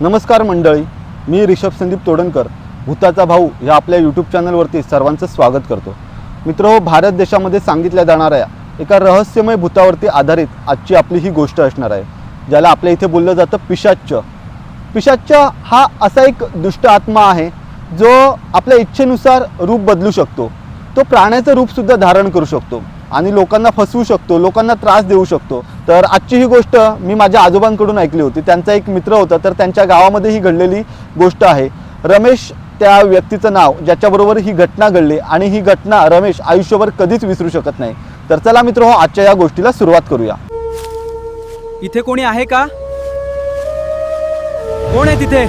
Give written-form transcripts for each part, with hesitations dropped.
नमस्कार मंडळी, मी ऋषभ संदीप तोडणकर भूताचा भाऊ या आपल्या यूट्यूब चॅनलवरती सर्वांचं स्वागत करतो. मित्रो, भारत देशामध्ये सांगितल्या जाणाऱ्या एका रहस्यमय भूतावरती आधारित आजची आपली ही गोष्ट असणार आहे, ज्याला आपल्या इथे बोललं जातं पिशाच्च. पिशाच्च हा असा एक दुष्ट आत्मा आहे जो आपल्या इच्छेनुसार रूप बदलू शकतो. तो प्राण्याचं रूपसुद्धा धारण करू शकतो आणि लोकांना फसवू शकतो, लोकांना त्रास देऊ शकतो. तर आजची ही गोष्ट मी माझ्या आजोबांकडून ऐकली होती. त्यांचा एक मित्र होता, तर त्यांच्या गावामध्ये ही घडलेली गोष्ट आहे. रमेश त्या व्यक्तीचं नाव, ज्याच्याबरोबर ही घटना घडली आणि ही घटना रमेश आयुष्यभर कधीच विसरू शकत नाही. तर चला मित्रो, आजच्या या गोष्टीला सुरुवात करूया. इथे कोणी आहे का? कोण आहे तिथे?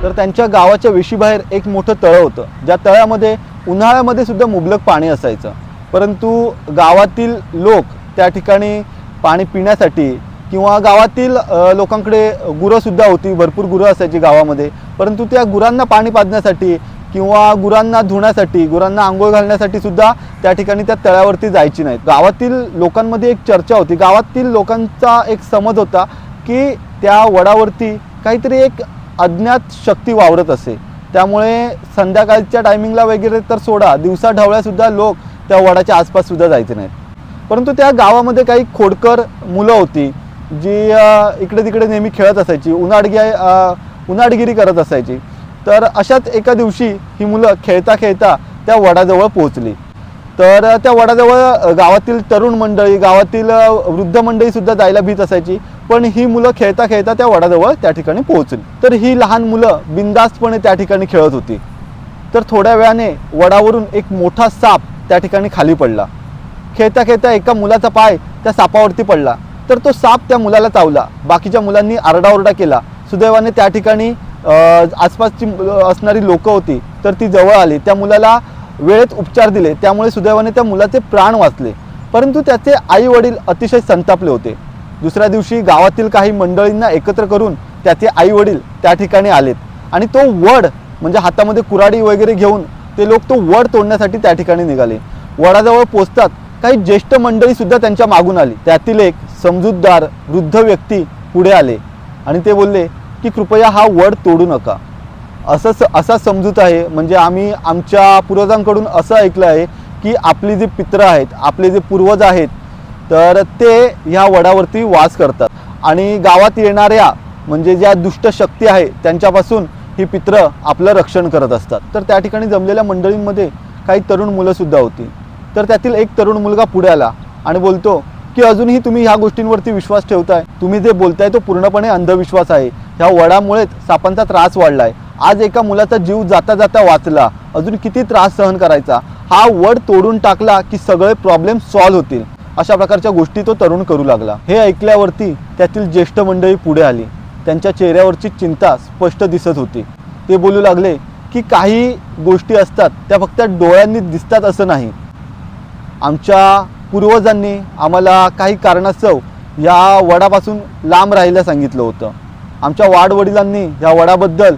तर त्यांच्या गावाच्या वेशीबाहेर एक मोठं तळं होतं, ज्या तळ्यामध्ये उन्हाळ्यामध्ये सुद्धा मुबलक पाणी असायचं. परंतु गावातील लोक त्या ठिकाणी पाणी पिण्यासाठी किंवा गावातील लोकांकडे गुरंसुद्धा होती, भरपूर गुरं असायची गावामध्ये. परंतु त्या गुरांना पाणी पाजण्यासाठी किंवा गुरांना धुण्यासाठी, गुरांना आंघोळ घालण्यासाठी सुद्धा त्या ठिकाणी त्या तळ्यावरती जायची नाहीत. गावातील लोकांमध्ये एक चर्चा होती, गावातील लोकांचा एक समज होता की त्या वडावरती काहीतरी एक अज्ञात शक्ती वावरत असे. त्यामुळे संध्याकाळच्या टायमिंगला वगैरे तर सोडा, दिवसा ढवळ्यासुद्धा लोक त्या वडाच्या आसपाससुद्धा जायचे नाहीत. परंतु त्या गावामध्ये काही खोडकर मुलं होती जी इकडे तिकडे नेहमी खेळत असायची, उन्हाडगिरी करत असायची. तर अशाच एका दिवशी ही मुलं खेळता खेळता त्या वडाजवळ पोहोचली. तर त्या वडाजवळ गावातील तरुण मंडळी, गावातील वृद्ध मंडळीसुद्धा जायला भीत असायची. पण ही मुलं खेळता खेळता त्या वडाजवळ त्या ठिकाणी पोहोचली. तर ही लहान मुलं बिनधास्तपणे त्या ठिकाणी खेळत होती. तर थोड्या वेळाने वडावरून एक मोठा साप त्या ठिकाणी खाली पडला. खेळता खेळता एका मुलाचा पाय त्या सापावरती पडला. तर तो साप त्या मुलाला चावला. बाकीच्या मुलांनी आरडाओरडा केला. सुदैवाने त्या ठिकाणी आसपासची असणारी लोकं होती, तर ती जवळ आली. त्या मुलाला वेळेत उपचार दिले, त्यामुळे सुदैवाने त्या मुलाचे प्राण वाचले. परंतु त्याचे आई वडील अतिशय संतापले होते. दुसऱ्या दिवशी गावातील काही मंडळींना एकत्र करून त्याचे आई वडील त्या ठिकाणी आलेत आणि तो वड म्हणजे हातामध्ये कुऱ्हाडी वगैरे घेऊन ते लोक तो वड तोडण्यासाठी त्या ठिकाणी निघाले. वडाजवळ पोचतात काही ज्येष्ठ मंडळीसुद्धा त्यांच्या मागून आली. त्यातील एक समजूतदार वृद्ध व्यक्ती पुढे आले आणि ते बोलले की कृपया हा वड तोडू नका. असा समजूत आहे. म्हणजे आम्ही आमच्या पूर्वजांकडून असं ऐकलं आहे की आपली जी पितरं आहेत, आपले जे पूर्वज आहेत, तर ते ह्या वडावरती वास करतात आणि गावात येणाऱ्या म्हणजे ज्या दुष्ट शक्ती आहे त्यांच्यापासून ही पितरं आपलं रक्षण करत असतात. तर त्या ठिकाणी जमलेल्या मंडळींमध्ये काही तरुण मुलंसुद्धा होती. तर त्यातील एक तरुण मुलगा पुढे आला आणि बोलतो की अजूनही तुम्ही ह्या गोष्टींवरती विश्वास ठेवताय? तुम्ही जे बोलताय तो पूर्णपणे अंधविश्वास आहे. ह्या वडामुळेच सापांचा त्रास वाढला आहे. आज एका मुलाचा जीव जाता जाता वाचला, अजून किती त्रास सहन करायचा? हा वड तोडून टाकला की सगळे प्रॉब्लेम सॉल्व्ह होतील. अशा प्रकारच्या गोष्टी तो तरुण करू लागला. हे ऐकल्यावरती त्यातील ज्येष्ठ मंडळी पुढे आली. त्यांच्या चेहऱ्यावरची चिंता स्पष्ट दिसत होती. ते बोलू लागले की काही गोष्टी असतात त्या फक्त डोळ्यांनी दिसतात असं नाही. आमच्या पूर्वजांनी आम्हाला काही कारणास्तव या वडापासून लांब राहायला सांगितलं होतं. आमच्या वाडवडिलांनी या वडाबद्दल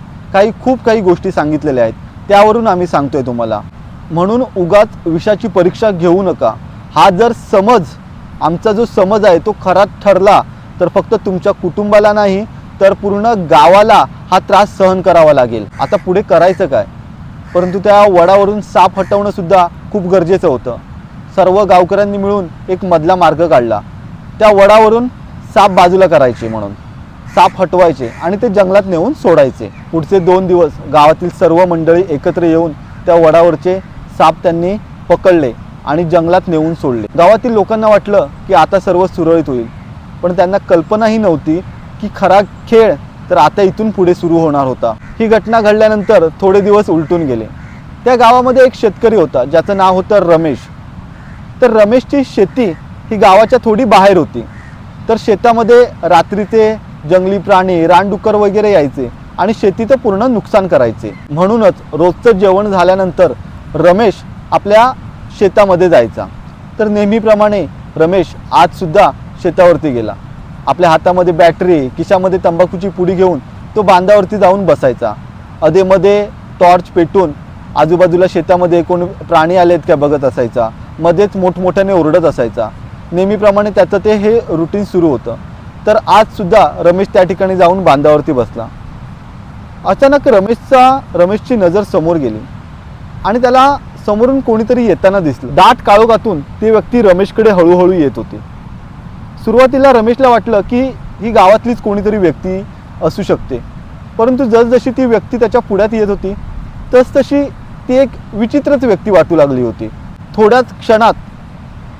खूप काही गोष्टी सांगितलेल्या आहेत. त्यावरून आम्ही सांगतोय तुम्हाला. म्हणून उगाच विषाची परीक्षा घेऊ नका. हा जर आमचा जो समज आहे तो खरा ठरला तर फक्त तुमच्या कुटुंबाला नाही तर पूर्ण गावाला हा त्रास सहन करावा लागेल. आता पुढे करायचं काय? परंतु त्या वडावरून साप हटवणं सुद्धा खूप गरजेचं होतं. सर्व गावकऱ्यांनी मिळून एक मधला मार्ग काढला. त्या वडावरून साप बाजूला करायचे, म्हणून साप हटवायचे आणि ते जंगलात नेऊन सोडायचे. पुढचे 2 दिवस गावातील सर्व मंडळी एकत्र येऊन त्या वडावरचे साप त्यांनी पकडले आणि जंगलात नेऊन सोडले. गावातील लोकांना वाटलं की आता सर्व सुरळीत होईल, पण त्यांना कल्पनाही नव्हती की खरा खेळ तर आता इथून पुढे सुरू होणार होता. ही घटना घडल्यानंतर थोडे दिवस उलटून गेले. त्या गावामध्ये एक शेतकरी होता ज्याचं नाव होतं रमेश. तर रमेशची शेती ही गावाच्या थोडी बाहेर होती. तर शेतामध्ये रात्रीचे जंगली प्राणी, रानडुक्कर वगैरे यायचे आणि शेतीचं पूर्ण नुकसान करायचे. म्हणूनच रोजचं जेवण झाल्यानंतर रमेश आपल्या शेतामध्ये जायचा. तर नेहमीप्रमाणे रमेश आजसुद्धा शेतावरती गेला. आपल्या हातामध्ये बॅटरी, खिशामध्ये तंबाखूची पुडी घेऊन तो बांधावरती जाऊन बसायचा. अधेमध्ये टॉर्च पेटून आजूबाजूला शेतामध्ये कोण प्राणी आलेत का बघत असायचा. मध्येच मोठमोठ्याने ओरडत असायचा. नेहमीप्रमाणे त्याचं ते हे रुटीन सुरू होतं. तर आजसुद्धा रमेश त्या ठिकाणी जाऊन बांधावरती बसला. अचानक रमेशची नजर समोर गेली आणि त्याला समोरून कोणीतरी येताना दिसलं. दाट काळोखातून ती व्यक्ती रमेशकडे हळूहळू येत होती. सुरुवातीला रमेशला वाटलं की ही गावातलीच कोणीतरी व्यक्ती असू शकते, परंतु जसजशी ती व्यक्ती त्याच्या पुढ्यात येत होती तसतशी ती एक विचित्रच व्यक्ती वाटू लागली होती. थोड्याच क्षणात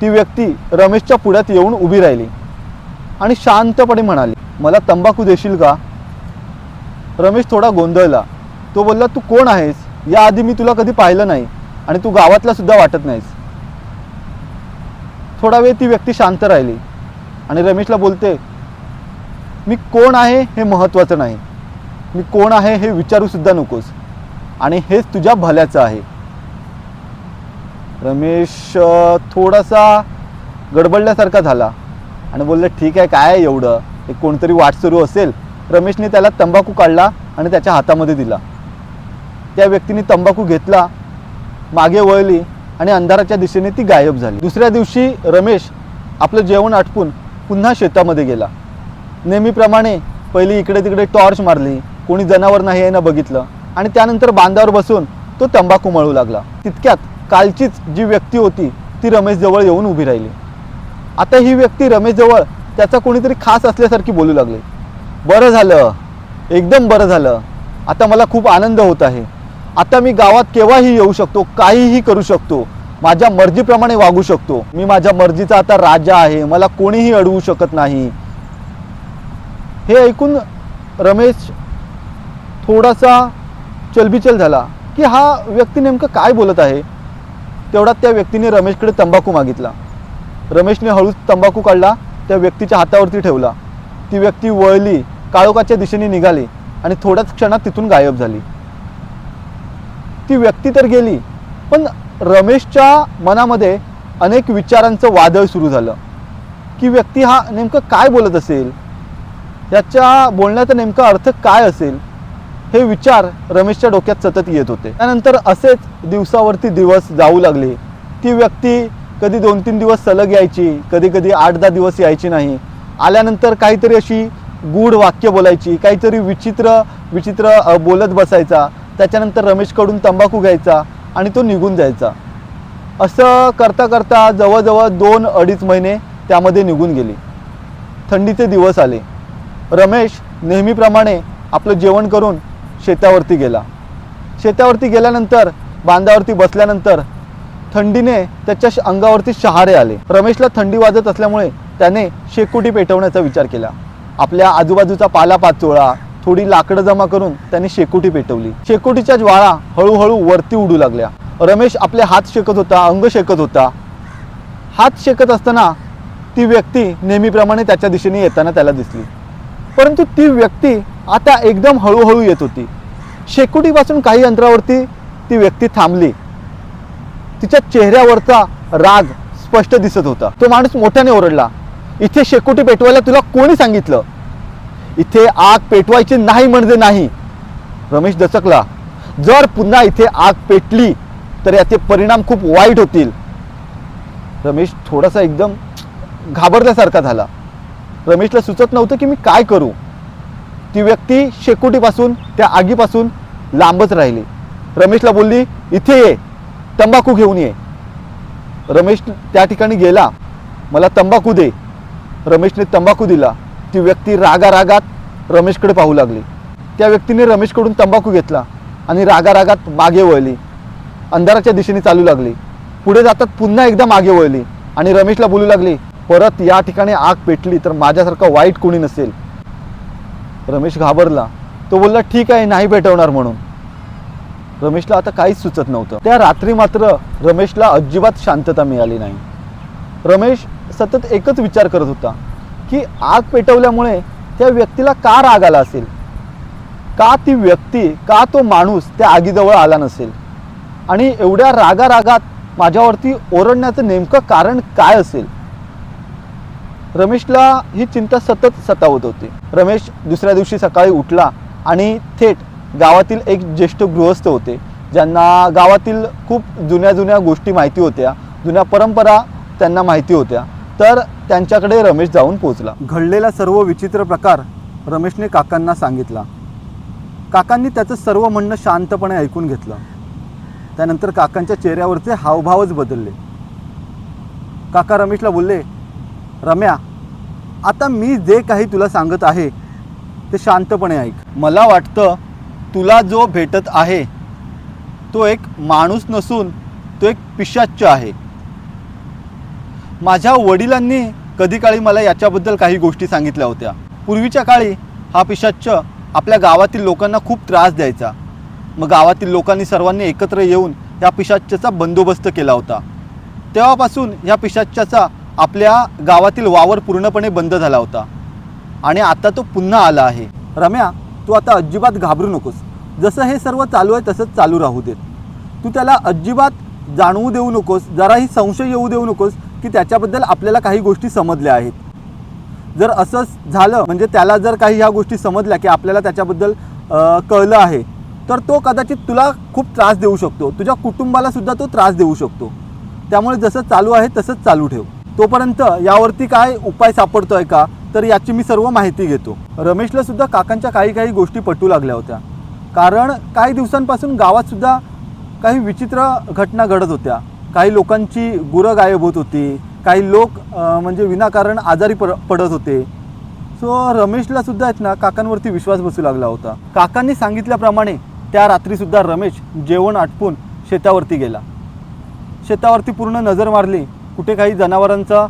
ती व्यक्ती रमेशच्या पुढ्यात येऊन उभी राहिली आणि शांतपणे म्हणाली, मला तंबाखू देशील का? रमेश थोडा गोंधळला. तो बोलला, तू कोण आहेस? याआधी मी तुला कधी पाहिलं नाही आणि तू गावातला सुद्धा वाटत नाहीस. थोडा वेळ ती व्यक्ती शांत राहिली आणि रमेशला बोलते, मी कोण आहे हे महत्त्वाचं नाही, मी कोण आहे हे विचारू सुद्धा नकोस आणि हेच तुझ्या भल्याचं आहे. रमेश थोडासा गडबडल्यासारखा झाला आणि बोलले, ठीक आहे, काय आहे एवढं, एक कोणतरी वाट सुरू असेल. रमेशने त्याला तंबाखू काढला आणि त्याच्या हातामध्ये दिला. त्या व्यक्तीने तंबाखू घेतला, मागे वळली आणि अंधाराच्या दिशेने ती गायब झाली. दुसऱ्या दिवशी रमेश आपलं जेवण आटपून पुन्हा शेतामध्ये गेला. नेहमीप्रमाणे पहिली इकडे तिकडे टॉर्च मारली, कोणी जनावर नाही आहे ना बघितलं आणि त्यानंतर बांधावर बसून तो तंबाखू मळू लागला. तितक्यात कालचीच जी व्यक्ती होती ती रमेशजवळ येऊन उभी राहिली. आता ही व्यक्ती रमेशजवळ त्याचा कोणीतरी खास असल्यासारखी बोलू लागली. बरं झालं, एकदम बरं झालं, आता मला खूप आनंद होत आहे. आता मी गावात केव्हाही येऊ शकतो, काहीही करू शकतो, माझ्या मर्जीप्रमाणे वागू शकतो. मी माझ्या मर्जीचा आता राजा आहे, मला कोणीही अडवू शकत नाही. हे ऐकून रमेश थोडासा चलबिचल झाला की हा व्यक्ती नेमकं काय बोलत आहे. तेवढ्यात त्या व्यक्तीने रमेशकडे तंबाखू मागितला. रमेशने हळूच तंबाखू काढला, त्या व्यक्तीच्या हातावरती ठेवला. ती व्यक्ती वळली, काळोखाच्या दिशेने निघाली आणि थोड्याच क्षणात तिथून गायब झाली. ती व्यक्ती तर गेली, पण रमेशच्या मनामध्ये अनेक विचारांचं वादळ सुरू झालं की व्यक्ती हा नेमकं काय बोलत असेल, याच्या बोलण्याचा नेमका अर्थ काय असेल, हे विचार रमेशच्या डोक्यात सतत येत होते. त्यानंतर असेच दिवसावरती दिवस जाऊ लागले. ती व्यक्ती कधी 2-3 दिवस सलग यायची, कधी कधी 8-10 दिवस यायची नाही. आल्यानंतर काहीतरी अशी गूढ वाक्य बोलायची, काहीतरी विचित्र बोलत बसायचा. त्याच्यानंतर रमेशकडून तंबाखू घ्यायचा आणि तो निघून जायचा. असं करता करता जवळजवळ 2-2.5 महिने त्यामध्ये निघून गेले. थंडीचे दिवस आले. रमेश नेहमीप्रमाणे आपलं जेवण करून शेतावरती गेला. शेतावरती गेल्यानंतर बांधावरती बसल्यानंतर थंडीने त्याच्या अंगावरती शहारे आले. रमेशला थंडी वाजत असल्यामुळे त्याने शेकोटी पेटवण्याचा विचार केला. आपल्या आजूबाजूचा पालापाचोळा, थोडी लाकडं जमा करून त्याने शेकोटी पेटवली. शेकोटीच्या ज्वाळा हळूहळू वरती उडू लागल्या. रमेश आपले हात शेकत होता, अंग शेकत होता. हात शेकत असताना ती व्यक्ती नेहमीप्रमाणे त्याच्या दिशेने येताना त्याला दिसली, परंतु ती व्यक्ती आता एकदम हळूहळू येत होती. शेकोटीपासून काही अंतरावरती ती व्यक्ती थांबली. तिच्या चेहऱ्यावरचा राग स्पष्ट दिसत होता. तो माणूस मोठ्याने ओरडला, इथे शेकोटी पेटवायला तुला कोणी सांगितलं? इथे आग पेटवायची नाही म्हणजे नाही. रमेश दचकला. जर पुन्हा इथे आग पेटली तर याचे परिणाम खूप वाईट होतील. रमेश थोडासा एकदम घाबरल्यासारखा झाला. रमेशला सुचत नव्हतं की मी काय करू. ती व्यक्ती शेकोटीपासून, त्या आगीपासून लांबच राहिली. रमेशला बोलली, इथे ये, तंबाखू घेऊन ये. रमेश त्या ठिकाणी गेला. मला तंबाखू दे. रमेशने तंबाखू दिला. ती व्यक्ती रागारागात रमेशकडे पाहू लागली. त्या व्यक्तीने रमेशकडून तंबाखू घेतला आणि रागारागात मागे वळली. अंधाराच्या दिशेने चालू लागली. पुढे जातात पुन्हा एकदा मागे वळली आणि रमेशला बोलू लागली, परत या ठिकाणी आग पेटली तर माझ्यासारखं वाईट कोणी नसेल. रमेश घाबरला. तो बोलला, ठीक आहे, नाही पेटवणार म्हणून. रमेशला आता काहीच सुचत नव्हतं. त्या रात्री मात्र रमेशला अजिबात शांतता मिळाली नाही. रमेश सतत एकच विचार करत होता की आग पेटवल्यामुळे त्या व्यक्तीला का राग आला असेल, का ती व्यक्ती, का तो माणूस त्या आगीजवळ आला नसेल आणि एवढ्या रागारागात माझ्यावरती ओरडण्याचं नेमकं कारण काय असेल. रमेशला ही चिंता सतत सतावत होती. रमेश दुसऱ्या दिवशी सकाळी उठला आणि थेट गावातील एक ज्येष्ठ गृहस्थ होते, ज्यांना गावातील खूप जुन्या जुन्या गोष्टी माहिती होत्या, जुन्या परंपरा त्यांना माहिती होत्या. तर त्यांच्याकडे रमेश जाऊन पोहोचला. घडलेला सर्व विचित्र प्रकार रमेशने काकांना सांगितला. काकांनी त्याचं सर्व म्हणणं शांतपणे ऐकून घेतलं. त्यानंतर काकांच्या चेहऱ्यावरचे हावभावच बदलले. काका रमेशला बोलले, रम्या, आता मी जे काही तुला सांगत आहे ते शांतपणे ऐक. मला वाटतं तुला जो भेटत आहे तो एक माणूस नसून तो एक पिशाच्च आहे. माझ्या वडिलांनी कधी काळी मला याच्याबद्दल काही गोष्टी सांगितल्या होत्या. पूर्वीच्या काळी हा पिशाच्च आपल्या गावातील लोकांना खूप त्रास द्यायचा. मग गावातील लोकांनी सर्वांनी एकत्र येऊन या पिशाच्चाचा बंदोबस्त केला होता. तेव्हापासून या पिशाच्चाचा आपल्या गावातील वावर पूर्णपणे बंद झाला होता आणि आता तो पुन्हा आला आहे. रम्या, तू आता अजिबात घाबरू नकोस. जसं हे सर्व चालू आहे तसंच चालू राहू देत. तू त्याला अजिबात जाणवू देऊ नकोस, जराही संशय येऊ देऊ नकोस की त्याच्याबद्दल आपल्याला काही गोष्टी समजल्या आहेत. जर असंच झालं म्हणजे त्याला जर काही ह्या गोष्टी समजल्या की आपल्याला त्याच्याबद्दल कळलं आहे तर तो कदाचित तुला खूप त्रास देऊ शकतो, तुझ्या कुटुंबाला सुद्धा तो त्रास देऊ शकतो. त्यामुळे जसं चालू आहे तसंच चालू ठेव. तोपर्यंत यावरती काय उपाय सापडतोय का तर याची मी सर्व माहिती घेतो. रमेशला सुद्धा काकांच्या काही गोष्टी पटू लागल्या होत्या. कारण काही दिवसांपासून गावात सुद्धा काही विचित्र घटना घडत होत्या. काही लोकांची गुरं गायब होत होती, काही लोक म्हणजे विनाकारण आजारी पडत होते. सो रमेशला सुद्धा आहेत ना काकांवरती विश्वास बसू लागला होता. काकांनी सांगितल्याप्रमाणे त्या रात्रीसुद्धा रमेश जेवण आटपून शेतावरती गेला. शेतावरती पूर्ण नजर मारली, कुठे काही जनावरांचा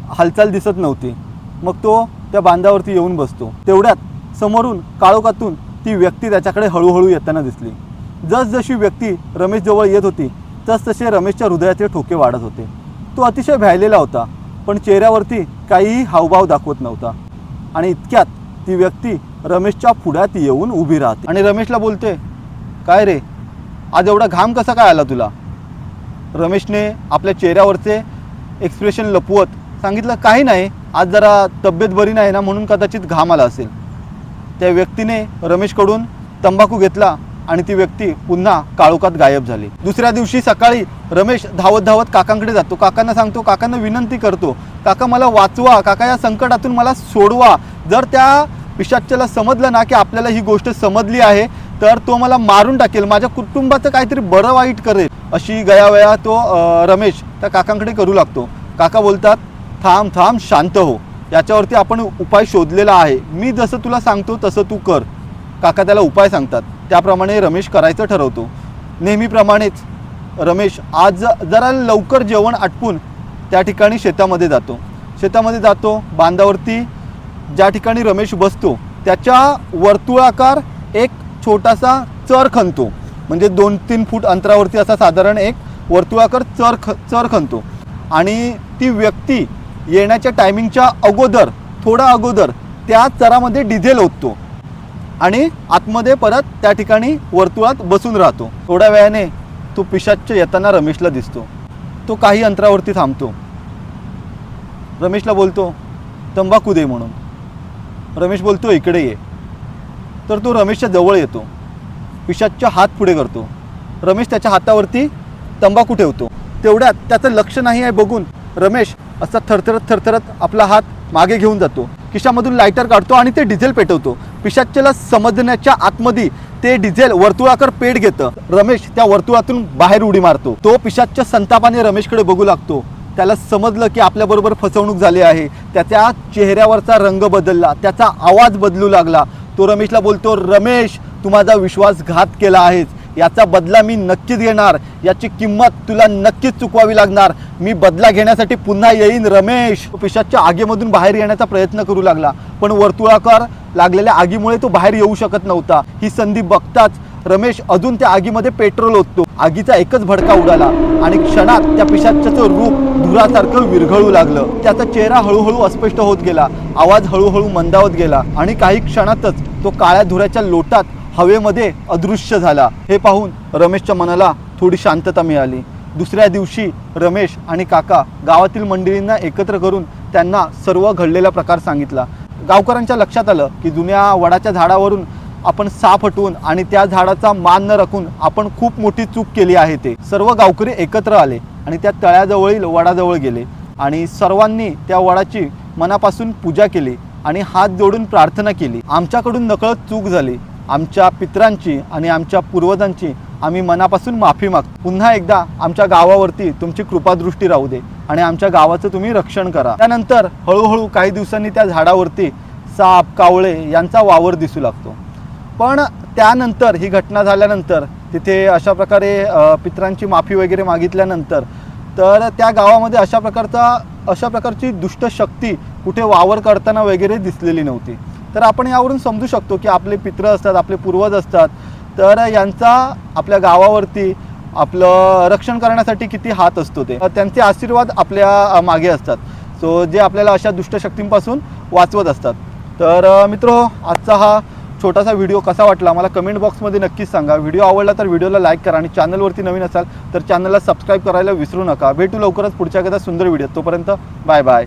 हालचाल दिसत नव्हती. मग तो त्या बांधावरती येऊन बसतो. तेवढ्यात समोरून काळोखातून ती व्यक्ती त्याच्याकडे हळूहळू येताना दिसली. जसजशी व्यक्ती रमेशजवळ येत होती तसतसे रमेशच्या हृदयाचे ठोके वाढत होते. तो अतिशय भ्यायलेला होता, पण चेहऱ्यावरती काहीही हावभाव दाखवत नव्हता. आणि इतक्यात ती व्यक्ती रमेशच्या पुढ्यात येऊन उभी राहते आणि रमेशला बोलते, काय रे, आज एवढा घाम कसा काय आला तुला? रमेशने आपल्या चेहऱ्यावरचे एक्सप्रेशन लपवत सांगितलं, काही नाही, आज जरा तब्येत बरी नाही ना म्हणून कदाचित घाम आला असेल. त्या व्यक्तीने रमेशकडून तंबाखू घेतला आणि ती व्यक्ती पुन्हा काळोखात गायब झाली. दुसऱ्या दिवशी सकाळी रमेश धावत धावत काकांकडे जातो. काकांना सांगतो, काकांना विनंती करतो, काका मला वाचवा, काका या संकटातून मला सोडवा. जर त्या पिशाच्चाला समजलं ना की आपल्याला ही गोष्ट समजली आहे तर तो मला मारून टाकेल, माझ्या कुटुंबाचं काहीतरी बरं वाईट करेल. अशी गयावया तो रमेश त्या काकांकडे करू लागतो. काका बोलतात, थांब थांब, शांत हो, याच्यावरती आपण उपाय शोधलेला आहे. मी जसं तुला सांगतो तसं तू कर. काका त्याला उपाय सांगतात. त्याप्रमाणे रमेश करायचं ठरवतो. नेहमीप्रमाणेच रमेश आज जरा लवकर जेवण आटपून त्या ठिकाणी शेतामध्ये जातो. बांधावरती ज्या ठिकाणी रमेश बसतो त्याच्या वर्तुळाकार एक छोटासा चर खणतो. म्हणजे 2-3 फूट अंतरावरती असा साधारण एक वर्तुळाकार चर खणतो. आणि ती व्यक्ती येण्याच्या टायमिंगच्या अगोदर, थोडा अगोदर त्या चरामध्ये डिझेल ओततो आणि आतमध्ये परत त्या ठिकाणी वर्तुळात बसून राहतो. थोड्या वेळाने तो पिशाच्च येताना रमेशला दिसतो. तो काही अंतरावरती थांबतो. रमेशला बोलतो, तंबाखू दे म्हणून. रमेश बोलतो, इकडे ये. तर तो रमेशच्या जवळ येतो. पिशाच्च हात पुढे करतो. रमेश त्याच्या हातावरती तंबाखू ठेवतो. तेवढ्यात त्याचं लक्ष नाही आहे बघून रमेश असा थरथरत आपला हात मागे घेऊन जातो. खिशामधून लायटर काढतो आणि ते डिझेल पेटवतो. पिशाच्चला समजण्याच्या आतमध्ये ते डिझेल वर्तुळाकार पेट घेतं. रमेश त्या वर्तुळातून बाहेर उडी मारतो. तो पिशाच्च संतापाने रमेशकडे बघू लागतो. त्याला समजलं की आपल्याबरोबर फसवणूक झाली आहे. त्याच्या चेहऱ्यावरचा रंग बदलला, त्याचा आवाज बदलू लागला. तो रमेशला बोलतो, रमेश, तू माझा विश्वासघात केला आहेस, याचा बदला मी नक्कीच घेणार. याची किंमत तुला नक्कीच चुकवावी लागणार. मी बदला घेण्यासाठी पुन्हा येईन रमेश. तो पिशाच्च्या आगीमधून बाहेर येण्याचा प्रयत्न करू लागला, पण वर्तुळाकार लागलेल्या आगीमुळे तो बाहेर येऊ शकत नव्हता. ही संधी बघताच रमेश अजून त्या आगीमध्ये पेट्रोल ओततो. आगीचा एकच भडका उडाला आणि क्षणात त्या पिशाच्चाचं रूप धुरासारखं विरघळू लागलं. त्याचा चेहरा हळूहळू अस्पष्ट होत गेला, आवाज हळूहळू मंदावत गेला आणि काही क्षणातच तो काळ्या धुऱ्याच्या लोटात हवेमध्ये अदृश्य झाला. हे पाहून रमेशच्या मनाला थोडी शांतता मिळाली. दुसऱ्या दिवशी रमेश आणि काका गावातील मंडळींना एकत्र करून त्यांना सर्व घडलेला प्रकार सांगितला. गावकऱ्यांच्या लक्षात आलं की जुन्या वडाच्या झाडावरून आपण साप हटवून आणि त्या झाडाचा मान न राखून आपण खूप मोठी चूक केली आहे. ते सर्व गावकरी एकत्र आले आणि त्या तळ्याजवळील वडाजवळ गेले. आणि सर्वांनी त्या वडाची मनापासून पूजा केली आणि हात जोडून प्रार्थना केली. आमच्याकडून नकळत चूक झाली. आमच्या पितरांची आणि आमच्या पूर्वजांची आम्ही मनापासून माफी मागतो. पुन्हा एकदा आमच्या गावावरती तुमची कृपादृष्टी राहू दे आणि आमच्या गावाचं तुम्ही रक्षण करा. त्यानंतर हळूहळू काही दिवसांनी त्या झाडावरती साप, कावळे यांचा वावर दिसू लागतो. पण त्यानंतर ही घटना झाल्यानंतर तिथे अशा प्रकारे पितरांची माफी वगैरे मागितल्यानंतर तर त्या गावामध्ये अशा प्रकारची दुष्ट शक्ती कुठे वावर करताना वगैरे दिसलेली नव्हती. तर आपण यावरून समजू शकतो की आपले पित्र असतात, आपले पूर्वज असतात, तर यांचा आपल्या गावावरती आपलं रक्षण करण्यासाठी किती हात असतो. त्यांचे आशीर्वाद आपल्या मागे असतात, सो जे आपल्याला अशा दुष्ट शक्तींपासून वाचवत असतात. तर मित्रहो, आजचा हा छोटासा व्हिडिओ कसा वाटला मला कमेंट बॉक्समध्ये नक्कीच सांगा. व्हिडिओ आवडला तर व्हिडिओला लाईक करा आणि चॅनलवरती नवीन असाल तर चॅनलला सबस्क्राईब करायला विसरू नका. भेटू लवकरच पुढच्या एखाद्या सुंदर व्हिडिओ. तोपर्यंत बाय बाय.